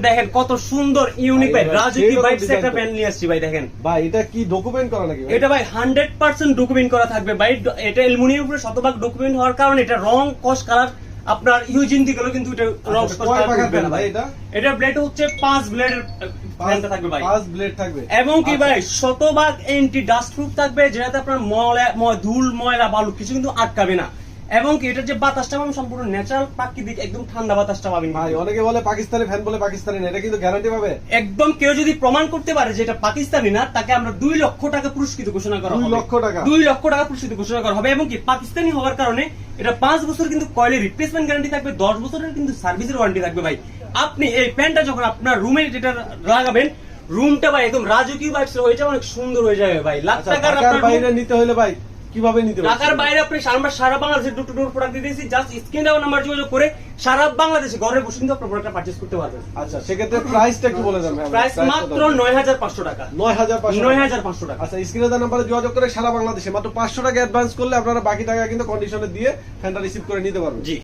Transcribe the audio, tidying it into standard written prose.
দেখেন কত সুন্দর ইউনিক ভাই, রাজুকি ভাইবস একটা ফ্যান নিয়ে আসছি ভাই। দেখেন ভাই এটা কি ডকুমেন্ট করা নাকি? এটা ভাই 100% ডকুমেন্ট করা থাকবে ভাই। এটা অ্যালুমিনিয়াম উপরে শতভাগ ডকুমেন্ট হওয়ার কারণে এটা রং কস কালার আপনার ইউজিন দিকে কিন্তু এটা রং কস কালার থাকবে না ভাই। এটা ব্লেড হচ্ছে 5 ব্লেডের ফ্যানটা থাকবে ভাই, 5 ব্লেড থাকবে। এবং কি ভাই শতভাগ অ্যান্টি ডাস্ট প্রুফ থাকবে, যেটাতে আপনার ধুল ময়লা বালু কিছু কিন্তু আটকাবে না। এবং কি এটার যে বাতাসটা পাবেন সম্পূর্ণ ন্যাচারাল প্রাকৃতিক একদম ঠান্ডা বাতাসটা পাবেন ভাই। অনেকে বলে পাকিস্তানি ফ্যান বলে পাকিস্তানি না, এটা কিন্তু গ্যারান্টি পাবে একদম। কেউ যদি প্রমাণ করতে পারে যে এটা পাকিস্তানি না, তাকে আমরা 2 লক্ষ টাকা পুরস্কৃত ঘোষণা করা হবে। 2 লক্ষ টাকা 2 লক্ষ টাকা পুরস্কৃত ঘোষণা করা হবে। এবং কি পাকিস্তানি হওয়ার কারণে এটা 5 বছর কিন্তু কয়েলের রিপ্লেসমেন্ট গ্যারান্টি থাকবে, 10 বছরের কিন্তু সার্ভিসের ওয়ারেন্টি থাকবে ভাই। আপনি এই ফ্যানটা যখন আপনার রুমে যেটা লাগাবেন, রুমটা ভাই একদম রাজুকি ভাইবস হয়ে যাবে, অনেক সুন্দর হয়ে যাবে ভাই। লাখ টাকার আপনার বাইরে নিতে হলে ভাই কিভাবে নিতে হবে? ঢাকার বাইরে আপনি আমরা সারা বাংলাদেশে ডোর টু ডোর প্রোডাক্ট দিতেছি। জাস্ট স্ক্রিন দেওয়া নাম্বার যোগাযোগ করে সারা বাংলাদেশে ঘরে বসে কিন্তু আপনার প্রোডাক্টটা পারচেজ করতে পারবেন। আচ্ছা, সেক্ষেত্রে প্রাইসটা একটু বলে দেন। প্রাইস মাত্র 9500 টাকা। 9500 টাকা। আচ্ছা, স্ক্রিনে দেওয়া নাম্বারে যোগাযোগ করে সারা বাংলাদেশে মাত্র 500 টাকা অ্যাডভান্স করলে আপনারা বাকি টাকা কিন্তু কন্ডিশনে দিয়ে ফ্যানটা রিসিভ করে নিতে পারবেন। জি।